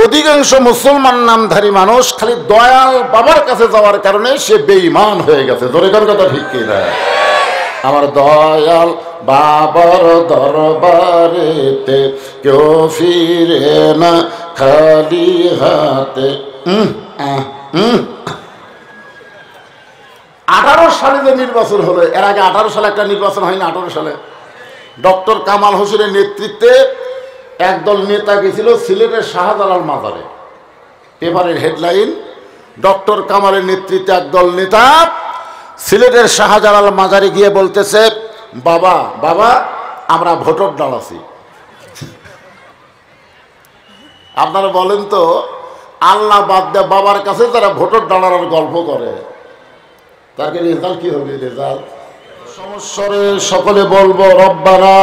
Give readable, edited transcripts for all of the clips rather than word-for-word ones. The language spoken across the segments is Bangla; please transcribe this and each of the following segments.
অধিকাংশ মুসলমান নামধারী মানুষ খালি দয়াল বাবার কাছে যাওয়ার কারণে সে বেঈমান হয়ে গেছে। ধরে কোন কথা ঠিক কি না? আমার দয়াল বাবার দরবারেতে কেউ ফিরে না খালি হাতে। 18 সালে যে নির্বাচন হলো, এর আগে 18 সালে একটা নির্বাচন হয়নি? 18 সালে ডক্টর কামাল হোসেনের নেতৃত্বে একদল নেতা গেছিল সিলেটের শাহজালাল মাজারে। পেপারের হেডলাইন, ডক্টর কামালের নেতৃত্বে একদল নেতা সিলেটের শাহজালাল মাজারে গিয়ে বলতেছে, বাবা বাবা আমরা ভোটার দল আছি। আপনারা বলেন তো, আল্লাহ বাদ দিয়ে বাবার কাছে যারা ভোটার দাঁড়ানোর গল্প করে, তাকে রেজাল্ট কি হবে? রেজাল্ট সমস্যারে সকলে বলবো রব্বানা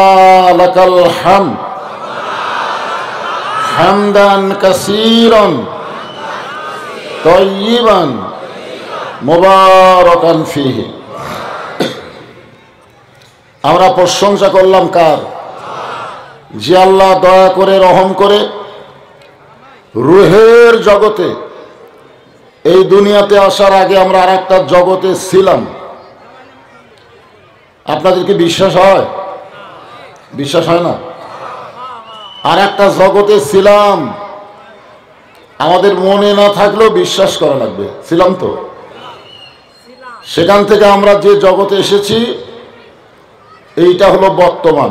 লাকাল হামদ হামদান কাসীরান তাইয়িবান মুবারাকান ফীহি। আমরা প্রশংসা করলাম কার? যে আল্লাহ দয়া করে রহম করে রূহের জগতে, এই দুনিয়াতে আসার আগে আমরা আর একটা জগতে ছিলাম। আপনাদের কি বিশ্বাস হয়? বিশ্বাস হয় না? আর একটা জগতে ছিলাম, আমাদের মনে না থাকলেও বিশ্বাস করা লাগবে, ছিলাম তো। সেখান থেকে আমরা যে জগতে এসেছি এইটা হলো বর্তমান।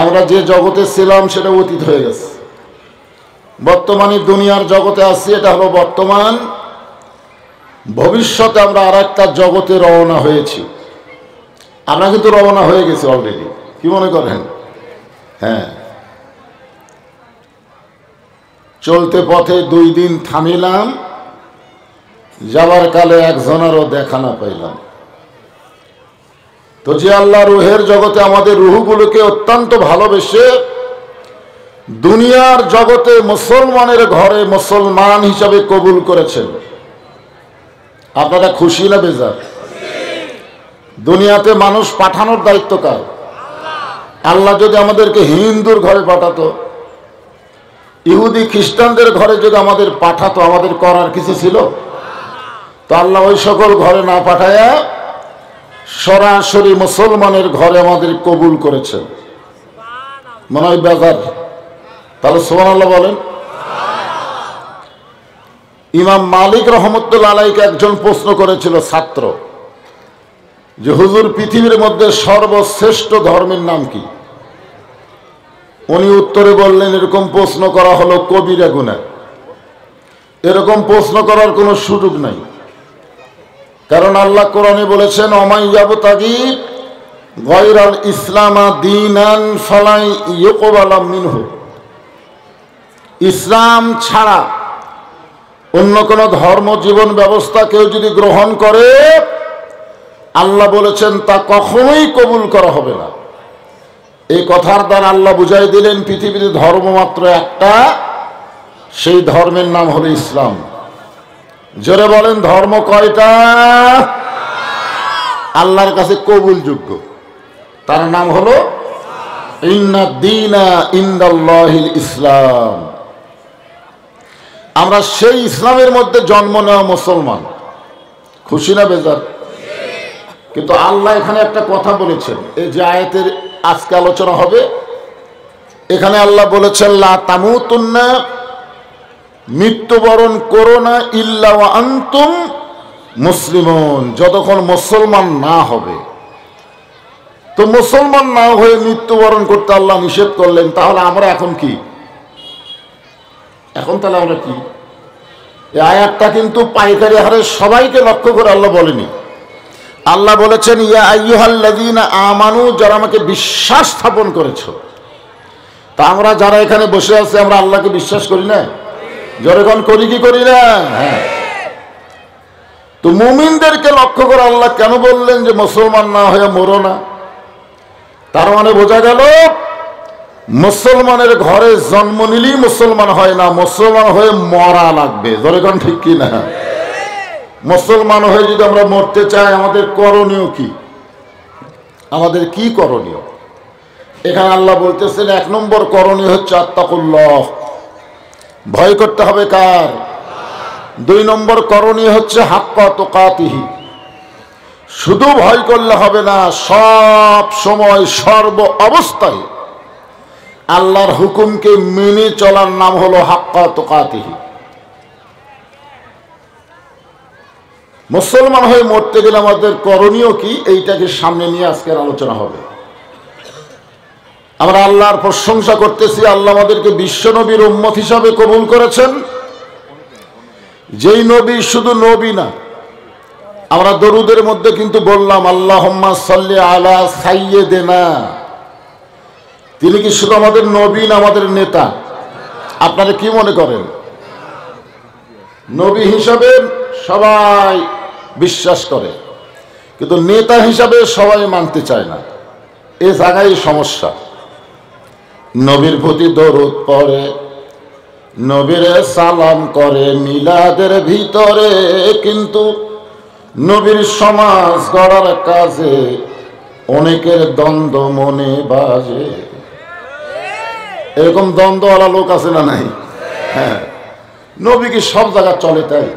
আমরা যে জগতে ছিলাম সেটা অতীত হয়ে গেছে। বর্তমানে দুনিয়ার জগতে আছি, এটা হলো বর্তমান। ভবিষ্যতে আমরা আর একটা জগতে রওনা হয়েছি। আমরা কিন্তু রওনা হয়ে গেছি অলরেডি, কি মনে করেন? হ্যাঁ, চলতে পথে 2 দিন থামিলাম, যাবার কালে একজনেরও দেখা না পাইলাম। তো যে আল্লাহ রুহের জগতে আমাদের রুহগুলোকে অত্যন্ত ভালোবেসে দুনিয়ার জগতে মুসলমানের ঘরে মুসলমান হিসাবে কবুল করেছেন, আপনারা খুশি না বেজার? দুনিয়াতে মানুষ পাঠানোর দায়িত্ব কার? আল্লাহ যদি আমাদেরকে হিন্দুর ঘরে পাঠাতো, ইহুদি খ্রিস্টানদের ঘরে যদি আমাদের পাঠাতো, আমাদের করার কিছু ছিল? তো আল্লাহ ওই সকল ঘরে না পাঠায়া সরাসরি মুসলমানের ঘরে আমাদের কবুল করেছেন। মনে হয় বেজার? তাহলে সুবহানাল্লাহ বলেন। ইমাম মালিক রহমতুল্লাহ আলাইকে একজন প্রশ্ন করেছিল ছাত্র, যে হুজুর পৃথিবীর মধ্যে সর্বশ্রেষ্ঠ ধর্মের নাম কি? উনি উত্তরে বললেন, এরকম প্রশ্ন করা হলো কবিরা গুনাহ, এরকম প্রশ্ন করার কোনো সুযোগ নাই। কারণ আল্লাহ কোরআনে বলেছেন, ওমাইয়াবতাগি গায়রাল ইসলামা দীনান ফালাই ইউকবালা মিনহু। ইসলাম ছাড়া অন্য কোন ধর্ম জীবন ব্যবস্থা কেউ যদি গ্রহণ করে, আল্লাহ বলেছেন তা কখনোই কবুল করা হবে না। এই কথার দ্বারা আল্লাহ বুঝাই দিলেন পৃথিবীতে ধর্ম মাত্র একটা, সেই ধর্মের নাম হলো ইসলাম। জোরে বলেন, ধর্ম কয়টা? আল্লাহর কাছে কবুলযোগ্য, তার নাম হলো ইন্না দীনা ইনদাল্লাহিল ইসলাম। আমরা সেই ইসলামের মধ্যে জন্ম নেওয়া মুসলমান। খুশি না বেজার? কিন্তু আল্লাহ এখানে একটা কথা বলেছেন, এই যে আয়াতের আজকে আলোচনা হবে, এখানে আল্লাহ বলেছেন লা তামুতুন্না, মৃত্যুবরণ করো না, ইল্লা ওয়া আনতুম মুসলিমুন, যতক্ষণ মুসলমান না হবে। তো মুসলমান না হয়ে মৃত্যুবরণ করতে আল্লাহ নিষেধ করলেন, তাহলে আমরা এখন কি? এখন তাহলে আমরা কি? এই আয়াতটা কিন্তু পাইকারি হারে সবাইকে লক্ষ্য করে আল্লাহ বলেনি। আল্লাহ বলেছেন, ইয়া আইয়ুহাল্লাযীনা আমানু, যারা আমাকে বিশ্বাস স্থাপন করেছো। তা আমরা যারা এখানে বসে আছি, আমরা আল্লাহকে বিশ্বাস করি না? যখন করি কি করি না? হ্যাঁ। তো মুমিনদেরকে লক্ষ্য করে আল্লাহ কেন বললেন যে মুসলমান না হয়ে মরো না? তার মানে বোঝা গেল মুসলমানের ঘরে জন্ম নিলেই মুসলমান হয় না, মুসলমান হয়ে মরা লাগবে। যখন ঠিক কি না? মুসলমান হয়ে যদি আমরা মরতে চাই, আমাদের করণীয় কি? আমাদের কি করণীয়? এখানে আল্লাহ বলতেছেন 1 নম্বর করণীয় হচ্ছে আত্তাকুল্লাহ, ভয় করতে হবে কার? 2 নম্বর করণীয় হচ্ছে হাক্কা তুকাতিহি। শুধু ভয় করলে হবে না, সব সময় সর্ব অবস্থায় আল্লাহর হুকুমকে মেনে চলার নাম হলো হাক্কা তুকাতিহি। মুসলমান হয়ে মরতে গেলে আমাদের করণীয় কি, এইটাকে সামনে নিয়ে আজকের আলোচনা হবে। আমরা আল্লাহর প্রশংসা করতেছি, আল্লাহ আমাদেরকে বিশ্ব নবীর উম্মত হিসাবে কবুল করেছেন। যেই নবী শুধু নবী না, আমরা দরুদের মধ্যে কিন্তু বললাম আল্লাহুম্মা সাল্লি আলা সাইয়্যিদিনা। তিনি কি শুধু আমাদের নবী না আমাদের নেতা? আপনারা কি মনে করেন? নবী হিসাবে সবাই বিশ্বাস করে, কিন্তু নেতা হিসাবে সবাই মানতে চায় না। এ জায়গায় সমস্যা। নবীর প্রতি দরুদ পড়ে, নবীরে সালাম করে মিলাদের ভিতরে, কিন্তু নবীর সমাজ গড়ার কাজে অনেকের দ্বন্দ্ব মনে বাজে। এরকম দ্বন্দ্বওয়ালা লোক আছে না নাই? হ্যাঁ, নবী কি সব জায়গায় চলে তাই?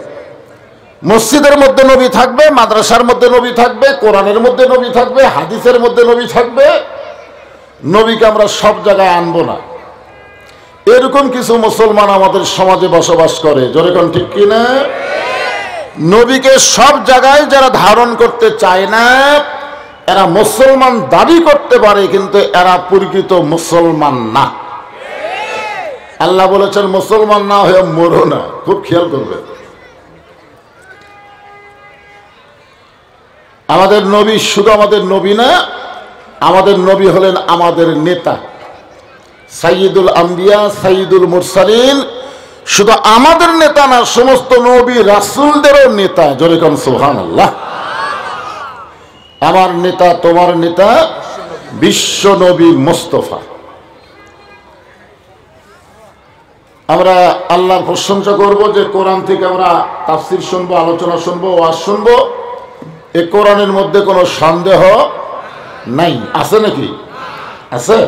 মসজিদের মধ্যে নবী থাকবে, মাদ্রাসার মধ্যে নবী থাকবে, কোরআনের মধ্যে নবী থাকবে, হাদিসের মধ্যে নবী থাকবে। নবীকে আমরা সব জায়গায় আনবো না, এরকম কিছু মুসলমান আমাদের সমাজে বসবাস করে। জোরে কোন ঠিক কিনা? নবীকে সব জায়গায় যারা ধারণ করতে চায় না, এরা মুসলমান দাবি করতে পারে, কিন্তু এরা প্রকৃত মুসলমান না। আল্লাহ বলেছেন মুসলমান না হয়ে মরো না। খুব খেয়াল করবে। আমাদের নবী শুধু আমাদের নবী না, আমাদের নবী হলেন আমাদের নেতা, সাইয়্যিদুল আম্বিয়া, সাইয়্যিদুল মুরসালিন। শুধু আমাদের নেতা না, সমস্ত নবী রাসূলদেরও নেতা। জোরে কোন সুবহানাল্লাহ। আমার নেতা, তোমার নেতা বিশ্ব নবী মুস্তাফা। আমরা আল্লাহর প্রশংসা করব যে কোরআন থেকে আমরা তাফসীর শুনবো, আলোচনা শুনবো, ওয়াজ শুনবো। এই কোরআনের মধ্যে কোনো সন্দেহ নাই। আছে নাকি? আছে?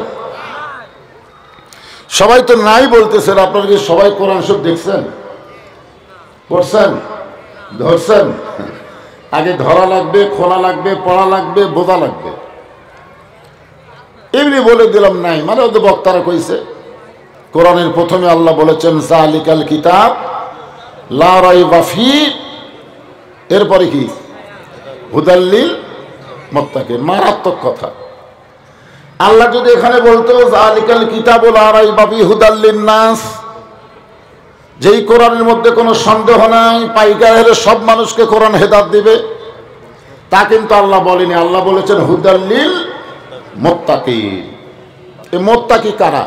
সবাই তো নাই বলতেছেন। আপনারা কি সবাই কোরআন সব দেখছেন, পড়ছেন, ধরছেন? আগে ধরা লাগবে, খোলা লাগবে, পড়া লাগবে, বোঝা লাগবে। এমনি বলে দিলাম নাই মানে ওদের বক্তারা কইছে। কোরআনের প্রথমে আল্লাহ বলেছেন যালিকাল কিতাব লা রাইবা ফি, এরপরে কি? হুদাল লিল মুত্তাকিন। মারাত্মক কথা। আল্লাহ যদি এখানে বলতো যালিকাল কিতাব লা রাইবা ফি হুদাল লিন নাস, যেই কোরআনের মধ্যে কোনো সন্দেহ নাই, পাইকারের সব মানুষকে কোরআন হেদায়েত দিবে, তা কিন্তু আল্লাহ বলেনি। আল্লাহ বলেছেন হুদাল লিল মুত্তাকিন। এই মুত্তাকি কারা?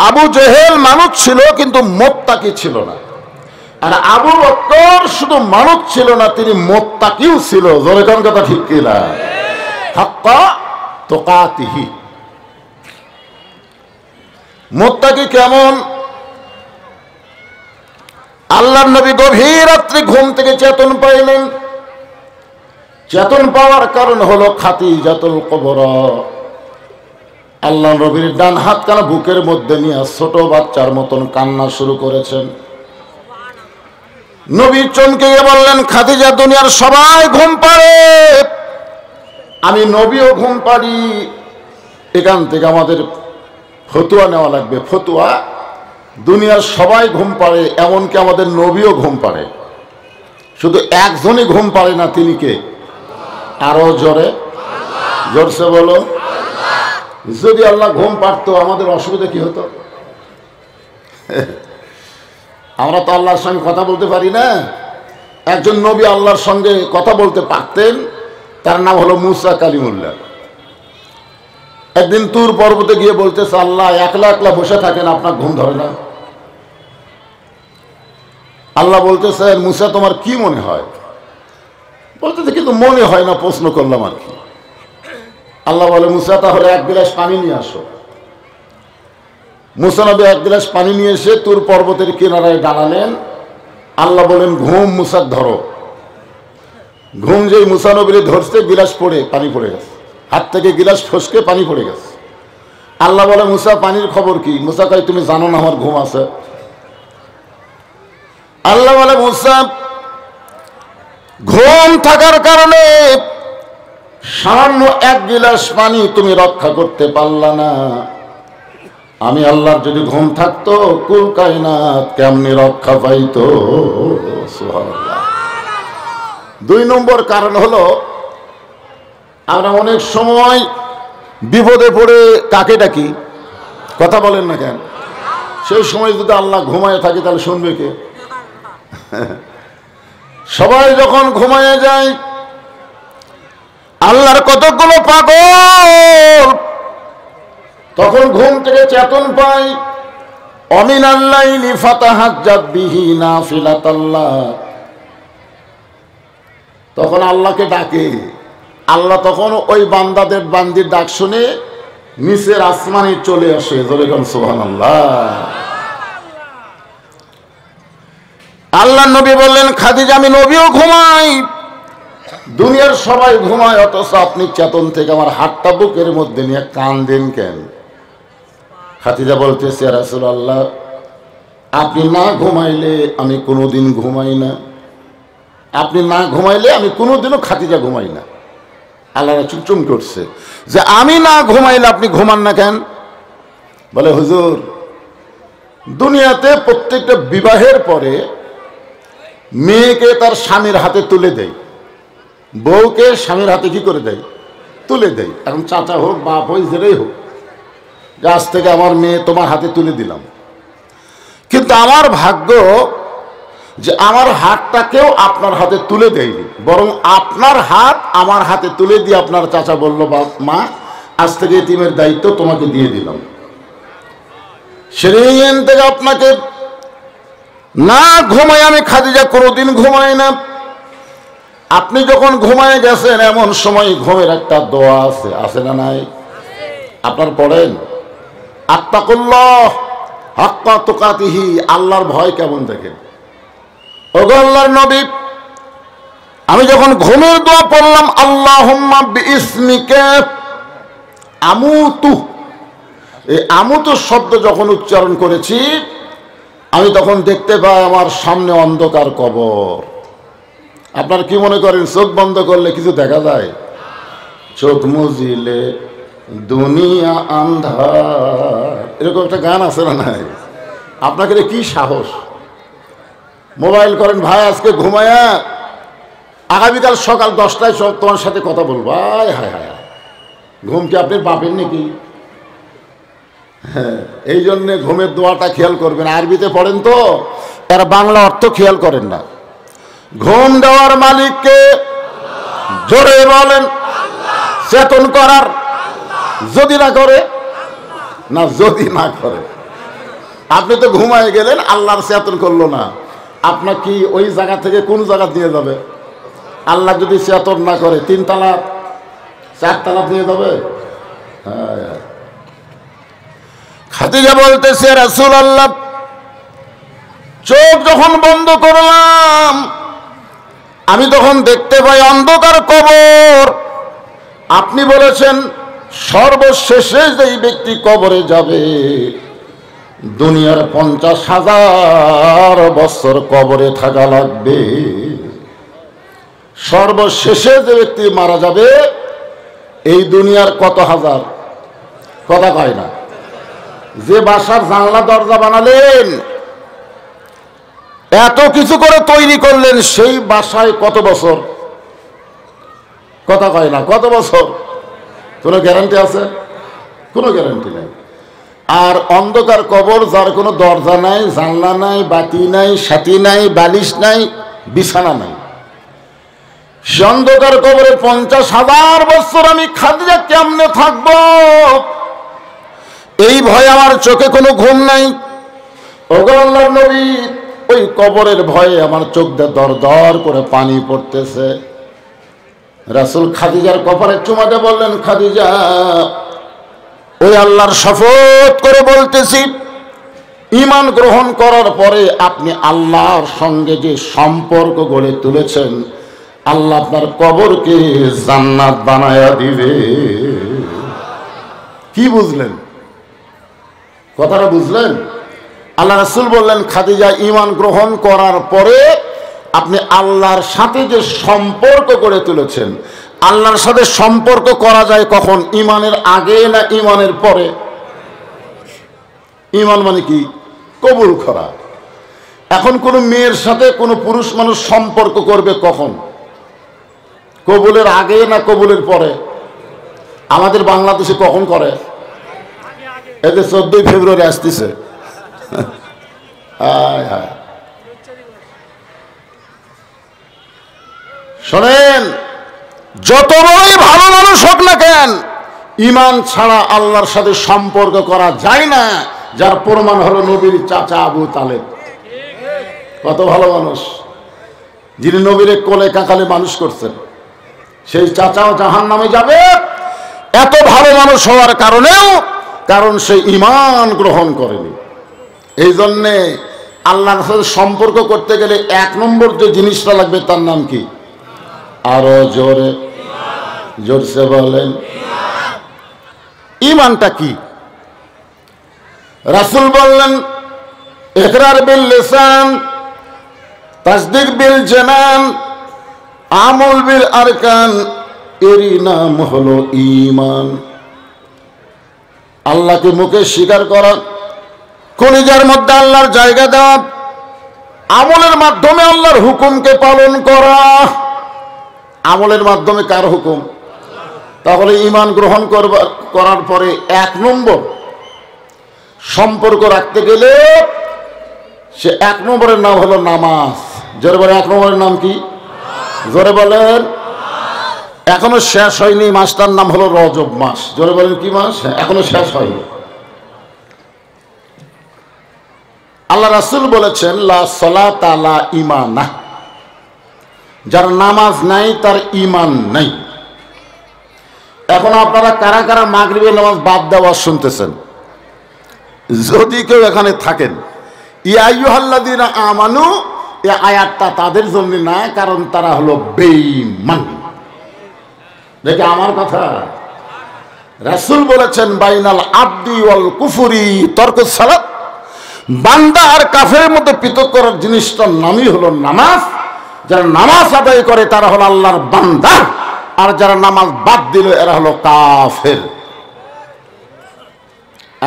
আবু জেহেল মানুষ ছিল কিন্তু মুত্তাকি ছিল না। আর আবু বকর শুধু মানুষ ছিল না, তিনি মুত্তাকিও ছিল। জোরে কোন কথা ঠিক কিনা? হাক্কা তুকাতিহি। মুত্তাকি কেমন? আল্লাহর নবী গভীর রাত্রে ঘুম থেকে চেতন পাইলেন। চেতন পাওয়ার কারণ হলো খাদিজাতুল কুবরা। আল্লাহ নবীর ডান হাত কানা বুকের মধ্যে নিয়ে ছোট বাচ্চার মতন কান্না শুরু করেছেন। নবী চমকে গিয়ে বললেন, খাদিজা, দুনিয়ার সবাই ঘুম পাড়ে, আমি নবীও ঘুম পাড়ি। এখান থেকে আমাদের ফতুয়া নেওয়া লাগবে। ফতুয়া, দুনিয়ার সবাই ঘুম পাড়ে, এমনকি আমাদের নবীও ঘুম পাড়ে। শুধু একজনই ঘুম পাড়ে না, তিনি কে? আরো জোরে, জোরসে বলো। যদি আল্লাহ ঘুম পাড়তো আমাদের অসুবিধা কি হতো? আমরা তো আল্লাহর সঙ্গে কথা বলতে পারি না। একজন নবী আল্লাহর সঙ্গে কথা বলতে পারতেন, তার নাম হলো মুসা কালিমুল্লাহ। একদিন তুর পর্বতে গিয়ে বলতেছে, আল্লাহ একলা একলা বসে থাকেন, আপনার ঘুম ধরে না? আল্লাহ বলতেছে, মুসা তোমার কি মনে হয়? বলতেছে, কিন্তু মনে হয় না, প্রশ্ন করলাম আর কি। আল্লাহ বলে, মুসা তাহলে 1 গ্লাস পানি নিয়ে আসো। মুসা নবী 1 গ্লাস পানি নিয়ে এসে তুর পর্বতের কিনারায় দাঁড়ালেন। আল্লাহ বলেন, ঘুম মুসাক ধরো। ঘুম যেই মুসা নবীর ধরছে, গিলাস পড়ে পানি পড়ে গেছে, হাত থেকে গিলাস ফসকে পানি পড়ে গেছে। আল্লাহ বলে, মুসা পানির খবর কি? মুসা কয়, তুমি জানো না আমার ঘুম আছে? আল্লাহ বলে, মুসা, ঘুম থাকার কারণে সামান্য এক গিলাস পানি তুমি রক্ষা করতে পারলা না। আমি আল্লাহর যদি ঘুম থাকতো, কুল কায়নাত কেমনি রক্ষা পাইতো। সুবহানাল্লাহ। 2 নম্বর কারণ হলো, আমরা অনেক সময় বিপদে পড়ে কাকে ডাকি? কথা বলেন না কেন? সেই সময় যদি আল্লাহ ঘুমায় থাকে তাহলে শুনবে কে? সবাই যখন ঘুমায় যায়, আল্লাহর কতগুলো পাগল তখন ঘুম থেকে চেতন পায়। অমিনাল লাইলি ফাতাহাজ্জাত বিহি নাফিলাতাল্লাহ, তখন আল্লাহকে ডাকে। আল্লাহ তখন ওই বান্দাদের বান্দির ডাক শুনে নিচের আসমানে চলে আসে। জোরে বলেন সুবহানাল্লাহ। আল্লাহ নবী বললেন, খাদিজা, আমি নবীও ঘুমাই, দুনিয়ার সবাই ঘুমায়, অথচ আপনি চেতন থেকে আমার হাতটা বুকের মধ্যে নিয়ে কাঁদেন কেন? খাদিজা বলতেছে, ইয়া রাসূলুল্লাহ, আপনি না ঘুমাইলে আমি কোনোদিন ঘুমাই না। আপনি না ঘুমাইলে আমি কোনোদিনও খাদিজা ঘুমাই না। আল্লাহ চুপচুম করছে যে আমি না ঘুমাইলে আপনি ঘুমান না কেন? বলে, হুজুর, দুনিয়াতে প্রত্যেকটা বিবাহের পরে মেয়েকে তার স্বামীর হাতে তুলে দেয়, বউকে স্বামীর হাতে কি করে দেয়? তুলে দেয়। এখন চাচা হোক, বাপ হোক, যেটাই হোক, গাছ থেকে আমার মেয়ে তোমার হাতে তুলে দিলাম। কিন্তু আমার ভাগ্য যে আমার হাতটাকেও আপনার হাতে তুলে দেয়নি, বরং আপনার হাত আমার হাতে তুলে দিয়ে আপনার চাচা বলল, মা, আজ থেকে এতিমের দায়িত্ব তোমাকে দিয়ে দিলাম। সেদিন থেকে আপনাকে না ঘুমাই আমি খাদিজা কোনোদিন ঘুমাই না। আপনি যখন ঘুমায় গেছেন, এমন সময় ঘুমের একটা দোয়া আছে, আছে না নাই? আপনার পড়েন, আত্তাকুল্লাহ হাক্কা তুকাতিহি, আল্লাহর ভয় কেমন দেখেন। ওগো আল্লাহর নবী, আমি যখন ঘুমের দোয়া পড়লাম, আল্লাহুম্মা বিইসমিকা আমুতু, এই আমুতু শব্দ যখন উচ্চারণ করেছি, আমি তখন দেখতে পাই আমার সামনে অন্ধকার কবর। আপনার কি মনে করেন চোখ বন্ধ করলে কিছু দেখা যায়? চোখ মুজিলে দুনিয়া আন্ধার, এরকম একটা গান আছে না নাই? আপনাকে কি সাহস? মোবাইল করেন, ভাই আজকে ঘুমায়া আগামীকাল সকাল 10টায় তোমার সাথে কথা বলবো। হায় হায় হায়, ঘুম কি আপনি বাপেন নাকি? হ্যাঁ, এই জন্যে ঘুমের দোয়াটা খেয়াল করবেন। আরবিতে পড়েন তো, এর বাংলা অর্থ খেয়াল করেন না। ঘুম দেওয়ার মালিককে জোরে বলেন, চেতন করার যদি না করে না, যদি না করে। আপনি তো ঘুমায় গেলেন, আল্লাহর চেতন করলো না, আপনার কি ওই জায়গা থেকে কোন জায়গা নিয়ে যাবে? আল্লাহ যদি চেতন না করে 3 তালা 4 তালা নিয়ে যাবে? হ্যাঁ। খাদিজা বলতেছে, রাসূলুল্লাহ, চোখ যখন বন্ধ করলাম, আমি তখন দেখতে পাই অন্ধকার কবর। আপনি বলেছেন সর্বশেষে যেই ব্যক্তি কবরে যাবে, দুনিয়ার 50,000 বছর কবরে থাকা লাগবে। সর্বশেষে যে ব্যক্তি মারা যাবে, এই দুনিয়ার কত হাজার, কথা কয় না, যে বাসার জানলা দরজা বানালেন, এত কিছু করে তৈরি করলেন, সেই বাসায় কত বছর, কথা কয় না, কত বছর? কোনো গ্যারান্টি আছে? কোনো গ্যারান্টি নাই। আর অন্ধকার কবর, যার কোনো দরজা নাই, জানলা নাই, বাতি নাই, সাথী নাই, বালিশ নাই, বিছানা নাই, সে অন্ধকার কবরে 50,000 বছর আমি খাদিজা কেমনে থাকবো? এই ভয়ে আমার চোখে কোনো ঘুম নাই। ওগো আল্লাহর নবী, ওই কবরের ভয়ে আমার চোখ দিয়ে দর দর করে পানি পড়তেছে। রাসূল খাদিজার কপালে চুমা দিয়ে বললেন, খাদিজা, ওই আল্লাহর শপথ করে বলতেছি, ঈমান গ্রহণ করার পরে আপনি আল্লাহর সঙ্গে যে সম্পর্ক গড়ে তুলেছেন, আল্লাহ আপনার কবরকে জান্নাত বানায়া দিবে। কি বুঝলেন? কথাটা বুঝলেন? আল্লাহ রাসূল বললেন, খাদিজা ঈমান গ্রহণ করার পরে আপনি আল্লাহর সাথে যে সম্পর্ক গড়ে তুলেছেন, আল্লাহর সাথে সম্পর্ক করা যায় কখন? ঈমানের আগে না ঈমানের পরে? ঈমান মানে কি? কবুল করা। এখন কোনো মেয়ের সাথে কোনো পুরুষ মানুষ সম্পর্ক করবে কখন? কবুলের আগে না কবুলের পরে? আমাদের বাংলাদেশে কখন করে? এই যে 14ই ফেব্রুয়ারি আসতেছে, শোনেন, যত বড়ই ভালো মানুষ হোক না কেন, ঈমান ছাড়া আল্লাহর সাথে সম্পর্ক করা যায় না। যার প্রমাণ হলো নবীর চাচা আবু তালেব। কত ভালো মানুষ, যিনি নবীর কোলে কাকালে মানুষ করছেন, সেই চাচাও জাহান্নামে যাবে। এত ভালো মানুষ হওয়ার কারণেও, কারণ সে ঈমান গ্রহণ করেনি। এই জন্যে আল্লাহর সাথে সম্পর্ক করতে গেলে 1 নম্বর যে জিনিসটা লাগবে তার নাম কি? আরো জোরে, জোরসে বলেন, ঈমানটা কি? রাসূল বললেন, ইকরার বিল লিসান, তাসদীক বিল জানান, আমল বিল আরকান, এরই নাম হলো ঈমান। আল্লাহকে মুখে স্বীকার করা, কলিজার মধ্যে আল্লাহর জায়গা দেওয়া, আমলের মাধ্যমে আল্লাহর হুকুমকে পালন করা। আমলের মাধ্যমে কার হুকুম? তাহলে ঈমান গ্রহণ করার পরে 1 নম্বর সম্পর্ক রাখতে গেলে সে 1 নম্বরের নাম হলো নামাজ। জোরে বলে, 1 নম্বরের নাম কি? জোরে বলেন। এখনো শেষ হয়নি মাসটার নাম হলো রজব মাস। জোরে বলেন, কি মাস? এখনো শেষ হয়নি। আল্লাহ রাসূল বলেছেন, লা সালাতা লা ঈমানা, যার নামাজ নাই তার ঈমান নাই। এখন আপনারা কারা কারা মাগরিবের নামাজ বাদ দেওয়া শুনতেছেন? যদি কেউ এখানে থাকেন, ইয়া আইয়ুহাল্লাযীনা আমানু, এই আয়াতটা তাদের জন্য না, কারণ তারা হলো বেঈমান। দেখে আমার কথা, রাসূল বলেছেন, বাইনাল আবদি ওয়াল কুফরি তরকুস সালাত, বান্দা আর কাফেরের মধ্যে পৃথক করার জিনিসটার নামই হলো নামাজ। যারা নামাজ আদায় করে তারা হলো আল্লাহর বান্দা, আর যারা নামাজ বাদ দিল এরা হলো কাফের।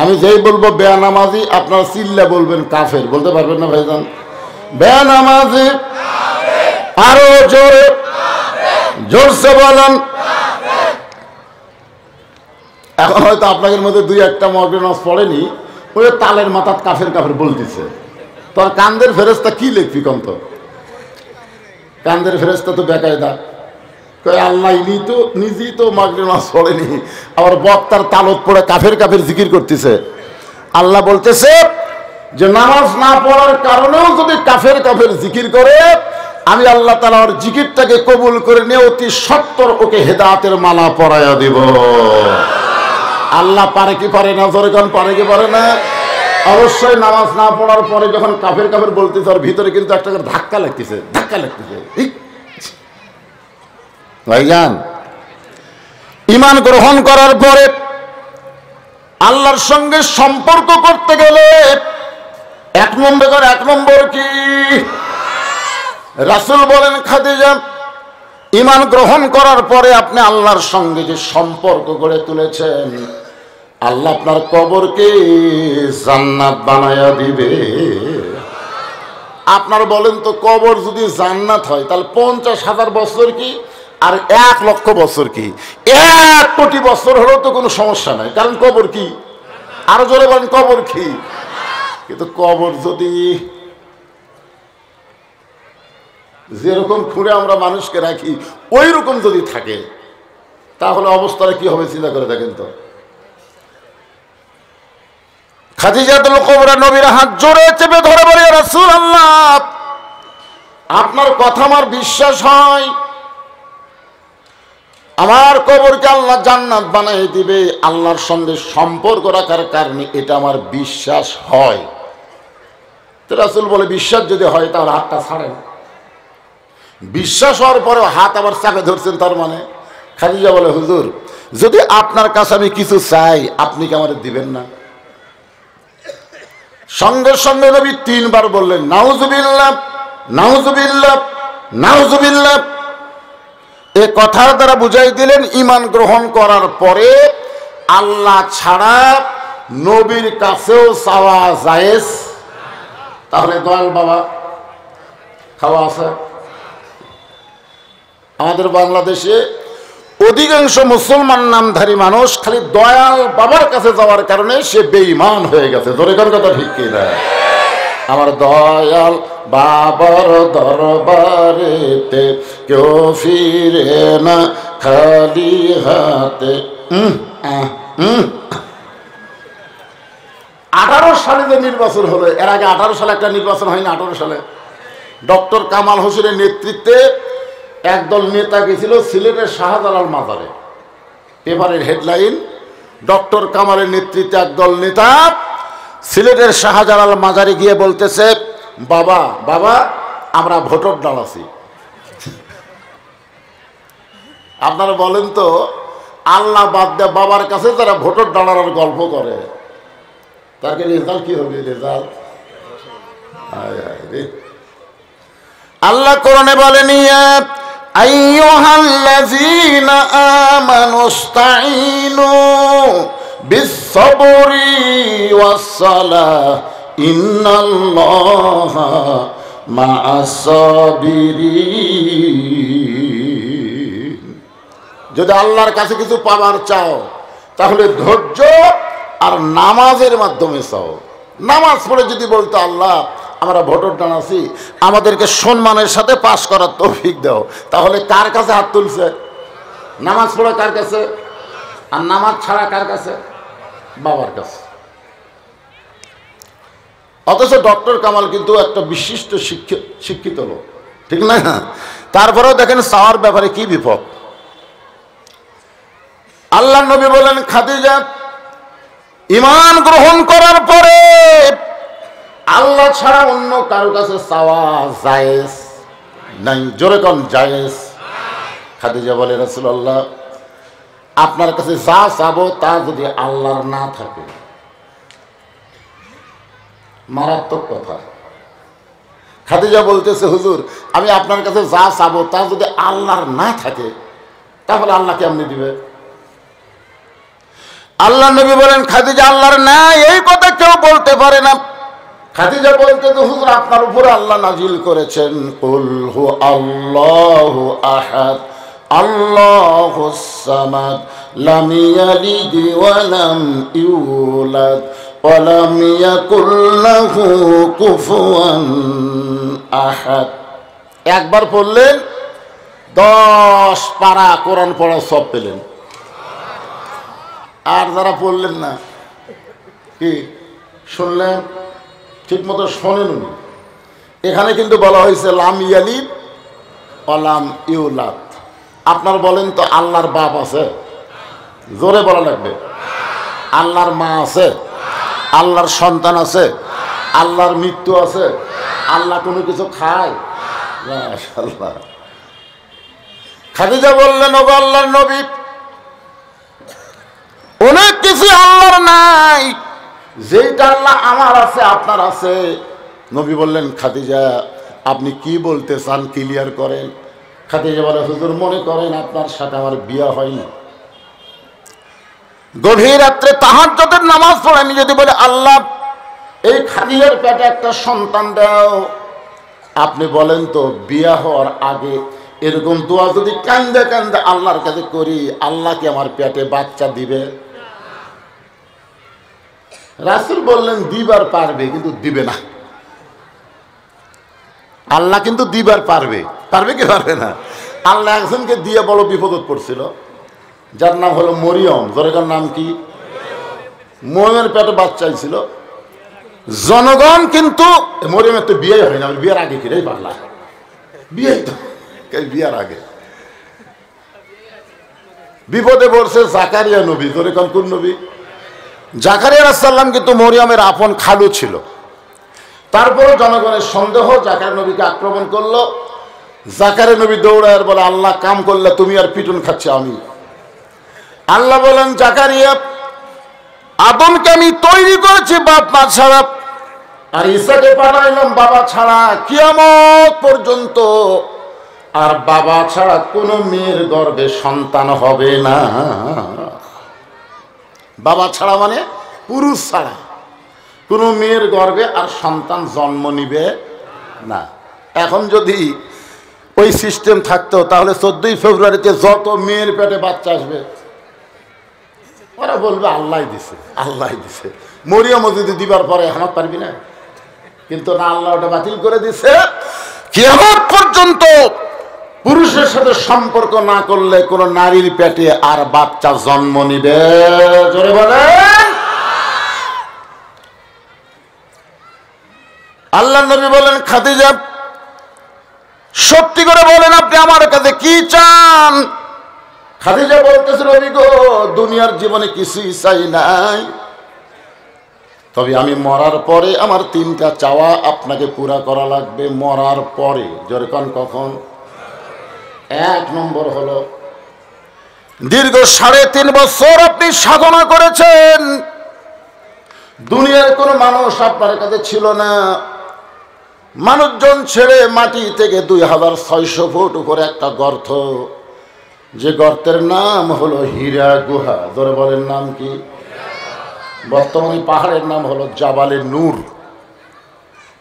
আমি যেই বলবো বেয়ানামাজি, আপনারা চিল্লা বলবেন কাফের। বলতে পারবেন না ভাইজান? বেয়ানামাজি, আরো জোরে, জোরসে বলেন। এখন হয়তো আপনাদের মধ্যে 2-1টা মাগরিব নামাজ পড়েনি, ওই তালের মাথাত কাফের কাফের বলতেছে। তোর কান্দের ফেরেশতা কি লিখবি কন্ত? কান্দের ফেরেশতা তো বেকায়দা, কয় আল্লাহ ইনি তো নিজেই তো মাগরিব নামাজ পড়েনি, আবার বক্তার তালত পড়ে কাফের কাফের জিকির করতেছে। আল্লাহ বলতেছে যে নামাজ না পড়ার কারণেও যদি কাফের কাফের জিকির করে, আমি আল্লাহ তাআলা ওর জিকিরটাকে কবুল করে নিয়ে অতি সত্বর ওকে হেদায়েতের মালা পরায়া দিব। আল্লাহ পারে কি পারে না? জোরে কোন পারে কি পারে না? অবশ্যই নামাজ না পড়ার পরে যখন কাফের কাফের বলতেছে, ওর ভিতরে কিন্তু একটা ধাক্কা লাগতেছে, ধাক্কা লাগতেছে। ভাইজান, ঈমান গ্রহণ করার পরে আল্লাহর সঙ্গে সম্পর্ক করতে গেলে 1 নম্বর কি? রাসূল বলেন, খাদিজা, ঈমান গ্রহণ করার পরে আপনি আল্লাহর সঙ্গে যে সম্পর্ক গড়ে তুলেছেন, আল্লাহ আপনার কবরকে জান্নাত বানায়া দিবে। আপনার বলেন তো, কবর যদি জান্নাত হয় তাহলে 50,000 বছর কি আর 1 লক্ষ বছর কি? 1 কোটি বছর হলেও তো কোনো সমস্যা নাই, কারণ কবর কি? আরো জোরে বলেন, কবর কি? কিন্তু কবর যদি যেরকম খুঁড়ে আমরা মানুষকে রাখি ওই রকম যদি থাকে, তাহলে অবস্থাটা কি হবে চিন্তা করে দেখেন তো। খাদিজাতুল কুবরা নবীর হাত জোরে চেপে ধরে বলে, ইয়া রাসূলুল্লাহ, আপনার কথা আমার বিশ্বাস হয়, আমার কবরকে আল্লাহ জান্নাত বানাই দিবে আল্লাহর সঙ্গে সম্পর্ক রাখার কারণে, এটা আমার বিশ্বাস হয়। তো রাসূল বলে, বিশ্বাস যদি হয় তাহলে হাতটা ছাড়েন। বিশ্বাস হওয়ার পরেও হাত আবার চাপে ধরছেন, তার মানে? খাদিজা বলে, হুজুর, যদি আপনার কাছে আমি কিছু চাই, আপনি কি আমাদের দিবেন না? সঙ্গে সঙ্গে নবী 3 বার বললেন নাউজুবিল্লাহ, নাউজুবিল্লাহ, নাউজুবিল্লাহ। এ কথার দ্বারা বুঝাই দিলেন ঈমান গ্রহণ করার পরে আল্লাহ ছাড়া নবীর কাছেও চাওয়া জায়েজ। তাহলে দয়াল বাবা খাওয়া আছে। আমাদের বাংলাদেশে অধিকাংশ মুসলমান নামধারী মানুষ খালি দয়াল বাবার কাছে যাওয়ার কারণে সে বেঈমান হয়ে গেছে। ধরে কার কথা ঠিক কি না? আমার দয়াল বাবার দরবারেতে কেউ ফিরে না খালি হাতে। 18 সালে যে নির্বাচন হলো, এর আগে 18 সালে একটা নির্বাচন হয়নি? 18 সালে ডক্টর কামাল হোসেনের নেতৃত্বে একদল নেতা গেছিল সিলেটের শাহজালাল মাজারে। পেপারের হেডলাইন, ডক্টর কামালের নেতৃত্বে একদল নেতা সিলেটের শাহজালাল মাজারে গিয়ে বলতেছে, বাবা বাবা আমরা ভোটার দাঁড়াছি। আপনারা বলেন তো, আল্লাহ বাদ দিয়ে বাবার কাছে তারা ভোটার দাঁড়ানোর গল্প করে, তার রেজাল্ট কি হবে? রেজাল্ট আল্লাহ কোরআনে বলেন, আইয়ুহাল্লাযীনা আমানুস্তাঈনু বিস-সাবরি ওয়াস-সালাহ ইন্নাল্লাহা মা'আস-সাবিরিন। যদি আল্লাহর কাছে কিছু পাবার চাও তাহলে ধৈর্য আর নামাজের মাধ্যমে চাও। নামাজ পড়ে যদি বলতো আল্লাহ আমরা ভোটার দাঁড়াচ্ছি, আমাদেরকে সম্মানের সাথে পাশ করার তৌফিক দাও, তাহলে কার কাছে হাত তুলছে? নামাজ পড়ে কার কাছে? আর নামাজ ছাড়া কার কাছে? বাবার কাছে। অথচ ডক্টর কামাল কিন্তু একটা বিশিষ্ট শিক্ষিত লোক, ঠিক না? তারপরেও দেখেন চাওয়ার ব্যাপারে কি বিপদ। আল্লাহ নবী বলেন, খাদিজা ঈমান গ্রহণ করার পরে আল্লাহ ছাড়া অন্য কারো কাছে চাওয়া জায়েজ নাই। জোরে কোন জায়েজ? খাদিজা বলে, রাসূলুল্লাহ আপনার কাছে যা চাবো তা যদি আল্লাহর না থাকে। মারাত্মক কথা। খাদিজা বলতেছে, হুজুর আমি আপনার কাছে যা চাবো তা যদি আল্লাহর না থাকে তাহলে আল্লাহ কেমনি দিবে? আল্লাহ নবী বলেন, খাদিজা আল্লাহর না এই কথা কেউ বলতে পারে না। খাদিজা বলতে তো, হুজুর আপনার উপরে আল্লাহ নাজিল করেছেন, কুল হু আল্লাহু আহাদ আল্লাহুস সামাদ লাম ইয়ালিদ ওয়া লাম ইউলাদ ওয়া লাম ইয়াকুল লাহু কুফুয়ান আহাদ। একবার পড়লেন 10 পারা কোরআন পড়া সব পেলেন। আর যারা পড়লেন না, কি শুনলেন? ঠিক মতো শোনেন। এখানে কিন্তু বলা হয়েছে লাম ইয়ালিদ ওয়া লাম ইউলাদ। আপনার বলেন তো আল্লাহর বাপ আছে? জোরে বলা লাগবে। আল্লাহর মা আছে? আল্লাহর সন্তান আছে? আল্লাহর মৃত্যু আছে? আল্লাহ কোনো কিছু খায়? মাশাআল্লাহ। খাদিজা বললেন, ওগো আল্লাহর নবী অনেক কিছু আল্লাহর নাই, যেটা আল্লাহ আমার আছে আপনার আছে। নবী বললেন, খাদিজা আপনি কি বলতে চান ক্লিয়ার করেন। খাদিজা বলে, হুজুর মনে করেন আপনার সাথে আমার বিয়ে হয়নি, গভীর রাত্রে তাহাজ্জুদের নামাজ পড়ে আমি যদি বলে আল্লাহ এই খাদিজার পেটে একটা সন্তান দাও, আপনি বলেন তো বিয়ে হওয়ার আগে এরকম দোয়া যদি কান্দে কান্দে আল্লাহর কাছে করি, আল্লাহ কি আমার পেটে বাচ্চা দিবে? রাসূল বললেন, দিবার পারবে কিন্তু দিবে না। আল্লাহ কিন্তু দিবার পারবে, পারবে কি পারবে না? আল্লাহ একজনকে দিয়ে বড় বিপদত পড়ছিল, যার নাম হলো মরিয়ম। জনগণ নাম কি? মরিয়মের পেটে বাচ্চা ছিল। জনগণ কিন্তু মরিয়মের তো বিয়ে হয় না, বিয়ের আগে কিরে পারলা বিয়ে তো বিয়ের আগে বিপদে পড়ছে জাকারিয়া নবী। জনগণ কোন নবী? জাকারিয়া আলাইহিস সালাম কিন্তু মরিয়মের আপন খালু ছিল। তারপরে জনগণের সন্দেহ জাকারিয়া নবীকে আক্রমণ করলো। জাকারিয়া নবী দৌড়ায় বলে, আল্লাহ কাম করলে তুমি আর পিটুন খাচ্ছে আমি। আল্লাহ বলেন, জাকারিয়া আদমকে আমি তৈরি করেছি বাপ মা ছাড়া, আর ঈসাকে পাঠাইলাম বাবা ছাড়া কিয়ামত পর্যন্ত, আর বাবা ছাড়া কোনো মেয়ের গর্ভে সন্তান হবে না। বাবা ছাড়া মানে পুরুষ ছাড়া কোনো মেয়ের গর্ভে আর সন্তান জন্ম নিবে না। এখন যদি ওই সিস্টেম থাকতো তাহলে 14ই ফেব্রুয়ারিতে যত মেয়ের পেটে বাচ্চা আসবে ওরা বলবে আল্লাহ দিছে, আল্লাহ দিছে। মরিয়ম যদি দিবার পরে হামাত পারবি না, কিন্তু না, আল্লাহ ওটা বাতিল করে দিছে। কিয়ামত পর্যন্ত পুরুষের সাথে সম্পর্ক না করলে কোন নারীর পেটে আর বাচ্চা জন্ম নিবে। জোরে বলেন। আল্লাহ নবী বলেন, খাদিজা সত্যি করে বলেন আপনি আমার কাছে কি চান? খাদিজা বলতেছে, নবী গো, দুনিয়ার জীবনে কিছুই চাই নাই, তবে আমি মরার পরে আমার 3টা চাওয়া আপনাকে পুরা করা লাগবে। মরার পরে। জোরে কোন কখন? 1 নম্বর হলো দীর্ঘ 3.5 বছর আপনি সাধনা করেছেন, দুনিয়ার কোনো মানুষ আপনার কাছে ছিল না, মানুষজন ছেড়ে মাটি থেকে 2600 ফুট উপরে একটা গর্ত, যে গর্তের নাম হলো হীরা গুহা। ধরে বলেন নাম কি? বর্তমানে পাহাড়ের নাম হলো জাবালে নূর।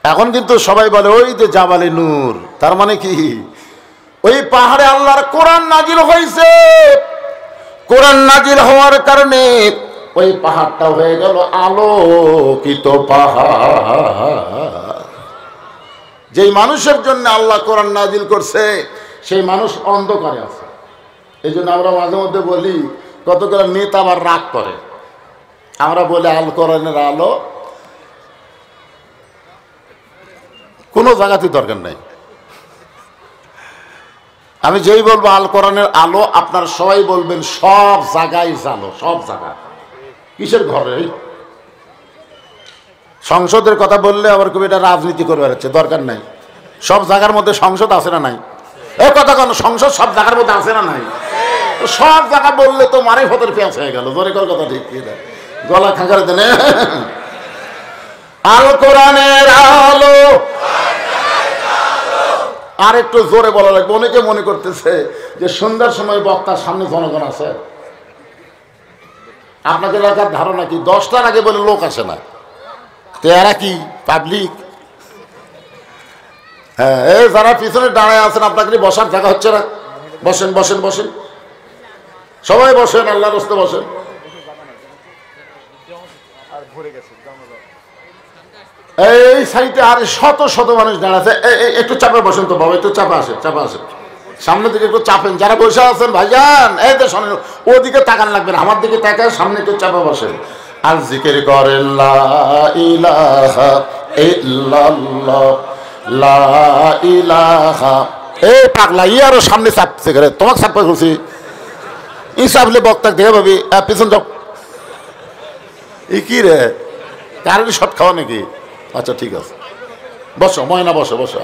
এখন কিন্তু সবাই বলে ওই যে জাবালে নূর, তার মানে কি ওই পাহাড়ে আল্লাহর কোরআন নাজিল হয়েছে। কোরআন নাজিল হওয়ার কারণে ওই পাহাড়টা হয়ে গেল আলোকিত পাহাড়। যেই মানুষের জন্য আল্লাহ কোরআন নাজিল করছে সেই মানুষ অন্ধকারে আছে। এই জন্য আমরা মাঝে মধ্যে বলি, কতগুলো নেতা আবার রাগ করে, আমরা বলি আল কোরআনের আলো কোনো জায়গাতে দরকার নাই। আমি যেই বলবো আল কোরআনের আলো, আপনার সবাই বলবেন সব জায়গায় জালো, সব জায়গা। কিসের ঘরে? সংসদের কথা বললে আবার কবি এটা রাজনীতি করে বেড়াচ্ছে, দরকার নাই। সব জায়গার মধ্যে সংসদ আছে না নাই? এই কথা কেন, সংসদ সব জায়গার মধ্যে আছে না নাই? সব জায়গা বললে তো মারে ভোটের পেঁয়াজ হয়ে গেল। জোরে কর কথা, ঠিক কি? গলা খাঁকারে দেন। আল কোরআনের আলো। আর একটু জোরে বলা লাগবে। অনেকে মনে করতেছে যে সন্ধ্যার সময় বক্তার সামনে জনগণ আছে। আপনাদের এলাকার ধারণা কি 10টার আগে বলে লোক আসে না? তো এরা কি পাবলিক? হ্যাঁ, এই যারা পিছনে দাঁড়ায় আছেন আপনাকে বসার জায়গা হচ্ছে না। বসেন বসেন বসেন, সবাই বসেন, আল্লাহর রাস্তে বসেন। এই সাইডে আর শত শত মানুষ দাঁড়াচ্ছে। একটু চাপে বসেন তো বাবা, একটু চাপা আসে, চাপা আসে, সামনের দিকে একটু চাপেন। যারা বসে আছেন ভাইজান, এই তো শোনেন, ওদিকে তাকান লাগবে না, আমার দিকে তাকায় সামনে একটু চাপা বসেন। আর জিকির করেন লা ইলাহা ইল্লাল্লাহ, লা ইলাহা। এই পাগলা, ই আরো সামনে চাপছে করে, তোমাকে চাপা করছি। ই চাপলে বক্তা দেখে ভাবি পিছন যাও। ই কি রে, কারেন্ট শট খাওয়া নাকি? আচ্ছা ঠিক আছে, বসো ময়না, বসো বসো।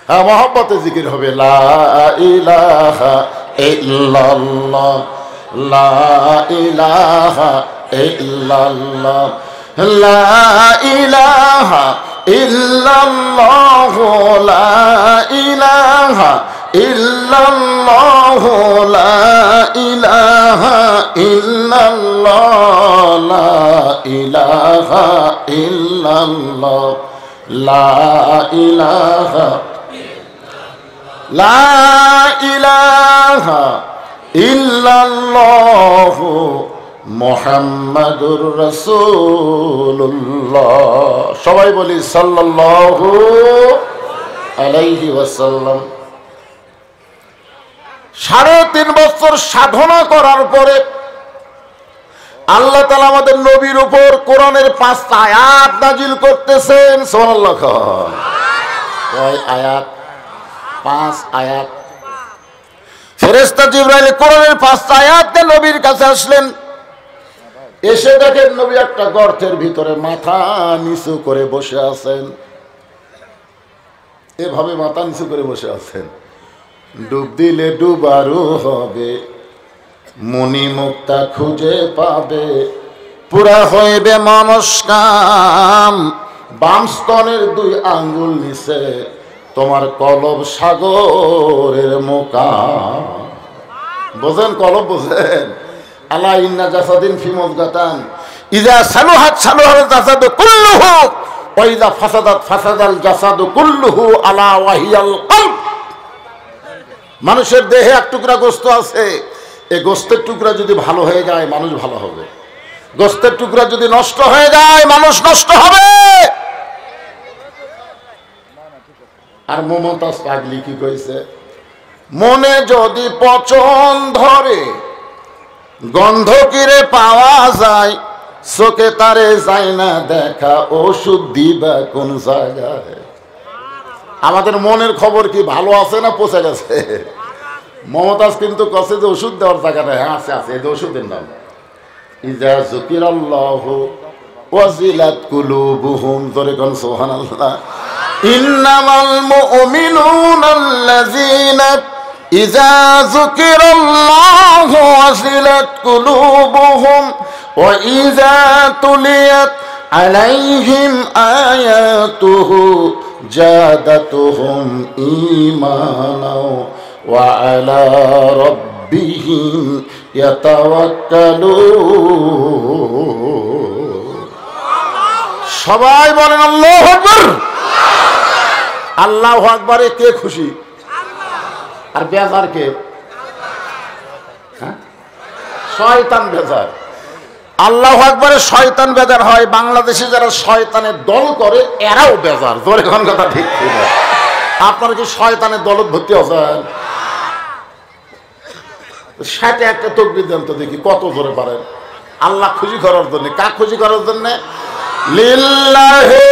হ্যাঁ, মহব্বতে জিকির হবে। লা ইলাহা ইল্লাল্লাহ, লা ইলাহা ইল্লাল্লাহ, লা ইলাহা ইল্লাল্লাহ, লা ইলাহা ইল্লাল্লাহ, লা ইলাহা ইল্লাল্লাহ, লা ইলাহা ইল্লাল্লাহ, লা ইলাহা, লা ইলাহা ইল্লাল্লাহ মুহাম্মাদুর রাসূলুল্লাহ। সবাই বলি সাল্লাল্লাহু আলাইহি ওয়াসাল্লাম। 3.5 বছর সাধনা করার পরে আল্লাহ তাআলা আমাদের নবীর উপর কোরআনের 5টা আয়াত নাজিল করতেছেন। সুবহানাল্লাহ। কয় আয়াত? 5 আয়াত। ফেরেশতা জিবরাইল কোরআনের 5টা আয়াত দিয়ে নবীর কাছে আসলেন। এসে দেখেন নবী একটা গর্তের ভিতরে মাথা নিচু করে বসে আছেন। এভাবে মাথা নিচু করে বসে আছেন। ডুব দিলে ডুবারু হবে, মণি মুক্তা খুঁজে পাবে, পুরা হইবে মনস্কাম। বাম স্তনের 2 আঙ্গুল নিচে তোমার কলব সাগরের মোকাম। বোঝেন কলব? বোঝেন? আলা ইন্না জাসাদিন ফি মুদগাতান ইযা সালুহাত সালুহাল জাসাদু কুল্লুহু ওয়া ইযা ফাসাদাত ফাসাদাল জাসাদু কুল্লুহু আলা ওয়াহিয়াল কলব। মানুষের দেহে এক টুকরা গোশত আছে, এই গোশতের টুকরা যদি ভালো হয়ে যায় মানুষ ভালো হবে, গোশতের টুকরা যদি নষ্ট হয়ে যায় মানুষ নষ্ট হবে। আর মমতাজ পাগলি কি কইছে? মনে যদি পচন ধরে গন্ধ কিরে পাওয়া যায়, চোখে তারে যায় না দেখা, ওষুধ দিবা কোন জায়গায়? আমাদের মনের খবর কি, ভালো আছে না পচে গেছে? মমতাজ কিন্তু কছে যে ওষুধ দেওয়ার জায়গা নেই। হ্যাঁ আছে আছে, এই ওষুধের নাম ইজা যুকিরাল্লাহু ওয়াজিলাত কুলুবুহুম। জোরে কোন সুবহানাল্লাহ। ইন্নামাল মুমিনুনা আল্লাযীনা ইজা যুকিরাল্লাহু ওয়াজিলাত কুলুবুহুম ওয়া ইজা তুলিয়াত আলাইহিম আয়াতুহু জাদাতুহুম ঈমানা ওয়া আলা রাব্বিহিম ইয়াতাওয়াক্কালুন। সবাই বলেন আল্লাহু আকবার। আল্লাহু আকবারে কে খুশি? আর বেজার কে? শয়তান বেজার। আল্লাহু আকবারে শয়তান বেজার হয়, বাংলাদেশে যারা শয়তানের দল করে এরাও বেজার। জোরে কোন কথা ঠিক ছিল? আপনারা কি শয়তানের দলত ভর্তি আছেন? 60 একটা তাকবীর দেন তো দেখি কত জোরে পারেন। আল্লাহ খুশি করার জন্য। কাক খুশি করার জন্য? লিল্লাহি।